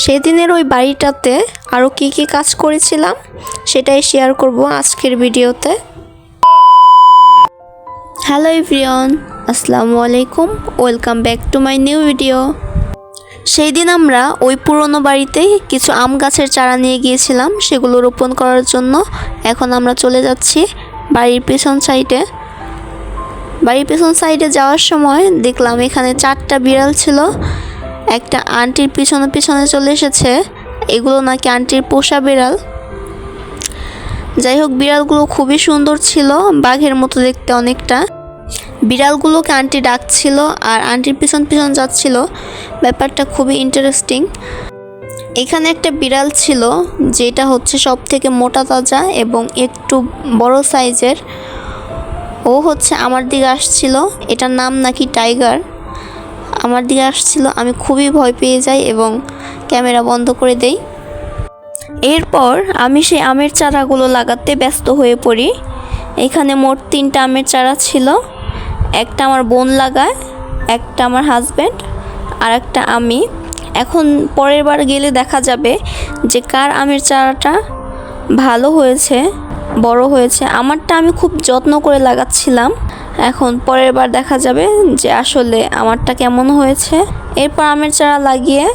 সেদিনের ওই বাড়িটাতে আরও কী কী কাজ করেছিলাম সেটাই শেয়ার করব আজকের ভিডিওতে। হ্যালো এভরিওয়ান, আসসালামু আলাইকুম, welcome back to my new video. সেই দিন আমরা ওই পুরনো বাড়িতে কিছু আম গাছের চারা নিয়ে গিয়েছিলাম সেগুলো রোপণ করার জন্য। এখন আমরা চলে যাচ্ছি বাড়ির পেছন সাইডে। বাড়ির পেছন সাইডে যাওয়ার সময় দেখলাম এখানে 4টা বিড়াল ছিল। একটা আন্টির পিছনে পিছনে চলে এসেছে, এগুলো নাকি আন্টির পোষা বিড়াল। যাই হোক, বিড়ালগুলো খুবই সুন্দর ছিল, বাঘের মতো দেখতে অনেকটা। বিড়ালগুলোকে আন্টি ডাকছিল আর আন্টির পিছন পিছন যাচ্ছিল, ব্যাপারটা খুবই ইন্টারেস্টিং। এখানে একটা বিড়াল ছিল যেটা হচ্ছে সব থেকে মোটা তাজা এবং একটু বড় সাইজের। ও হচ্ছে আমার দিকে আসছিল, এটার নাম নাকি টাইগার। আমার দিকে আসছিল, আমি খুবই ভয় পেয়ে যাই এবং ক্যামেরা বন্ধ করে দেই। এরপর আমি সেই আমের চারাগুলো লাগাতে ব্যস্ত হয়ে পড়ি। এখানে মোট 3টা আমের চারা ছিল। একটা আমার বোন লাগায়, একটা আমার হাজব্যান্ড, আর একটা আমি। এখন পরের বার গেলে দেখা যাবে যে কার আমের চারাটা ভালো হয়েছে, বড় হয়েছে। আমারটা আমি খুব যত্ন করে লাগাচ্ছিলাম, এখন পরের বার দেখা যাবে যে আসলে আমারটা কেমন হয়েছে। এরপর আমের চারা লাগিয়ে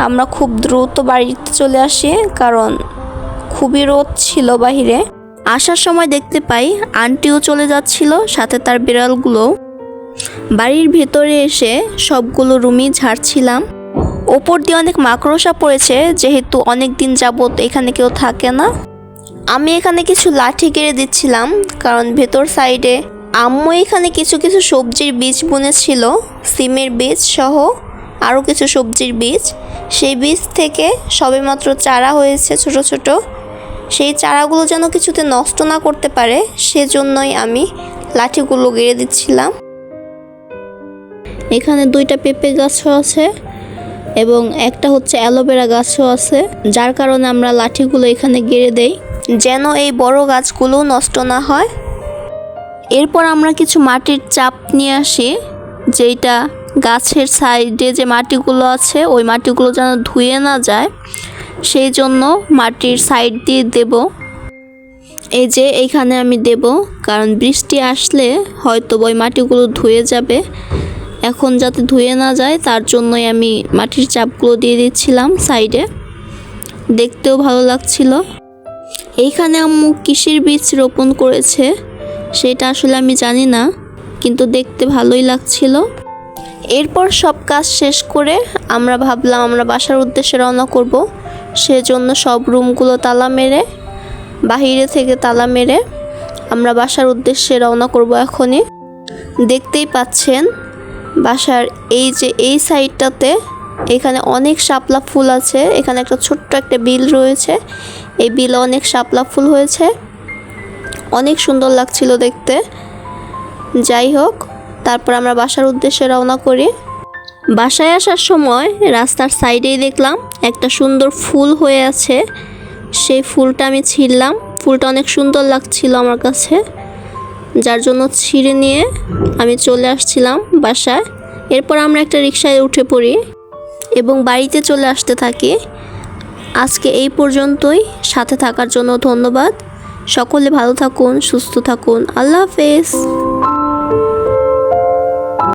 আমরা খুব দ্রুত বাড়িতে চলে আসি, কারণ খুবই রোদ ছিল বাহিরে। আসার সময় দেখতে পাই আন্টিও চলে যাচ্ছিল, সাথে তার বিড়ালগুলো। বাড়ির ভেতরে এসে সবগুলো রুমই ঝাড়ছিলাম। ওপর দিয়ে অনেক মাকড়সা পড়েছে, যেহেতু অনেক দিন যাবত এখানে কেউ থাকে না। আমি এখানে কিছু লাঠি কেড়ে দিচ্ছিলাম, কারণ ভেতর সাইডে আম্মু এখানে কিছু কিছু সবজির বীজ বুনেছিল, সিমের বীজ সহ আরও কিছু সবজির বীজ। সেই বীজ থেকে সবেমাত্র চারা হয়েছে ছোট ছোট। সেই চারাগুলো যেন কিছুতে নষ্ট না করতে পারে, সেজন্যই আমি লাঠিগুলো গেড়ে দিচ্ছিলাম। এখানে 2টা পেঁপে গাছও আছে এবং একটা হচ্ছে অ্যালোভেরা গাছও আছে, যার কারণে আমরা লাঠিগুলো এখানে গেড়ে দেই যেন এই বড় গাছগুলো নষ্ট না হয়। এরপর আমরা কিছু মাটির চাপ নিয়ে আসি, যেটা গাছের সাইডে যে মাটিগুলো আছে ওই মাটিগুলো যেন ধুয়ে না যায়, সেই জন্য মাটির সাইড দিয়ে দেব। এই যে এইখানে আমি দেব, কারণ বৃষ্টি আসলে হয়তো ওই মাটিগুলো ধুয়ে যাবে। এখন যাতে ধুয়ে না যায় তার জন্যই আমি মাটির চাপগুলো দিয়ে দিচ্ছিলাম সাইডে, দেখতেও ভালো লাগছিল। এইখানে আম্মু কিসের বীজ রোপণ করেছে সেটা আসলে আমি জানি না, কিন্তু দেখতে ভালোই লাগছিল। এরপর সব কাজ শেষ করে আমরা ভাবলাম আমরা বাসার উদ্দেশ্যে রওনা করব। সেজন্য সব রুমগুলো তালা মেরে, বাহিরে থেকে তালা মেরে আমরা বাসার উদ্দেশ্যে রওনা করব এখনই। দেখতেই পাচ্ছেন বাসার এই যে এই সাইডটাতে এখানে অনেক শাপলা ফুল আছে। এখানে একটা ছোট্ট একটা বিল রয়েছে, এই বিলে অনেক শাপলা ফুল হয়েছে, অনেক সুন্দর লাগছিল দেখতে। যাই হোক, তারপর আমরা বাসার উদ্দেশ্যে রওনা করি। বাসায় আসার সময় রাস্তার সাইডেই দেখলাম একটা সুন্দর ফুল হয়ে আছে, সেই ফুলটা আমি ছিঁড়লাম। ফুলটা অনেক সুন্দর লাগছিল আমার কাছে, যার জন্য ছিঁড়ে নিয়ে আমি চলে আসছিলাম বাসায়। এরপর আমরা একটা রিকশায় উঠে পড়ি এবং বাড়িতে চলে আসতে থাকি। আজকে এই পর্যন্তই, সাথে থাকার জন্য ধন্যবাদ। সকলে ভালো থাকুন, সুস্থ থাকুন, আল্লাহ হাফেজ।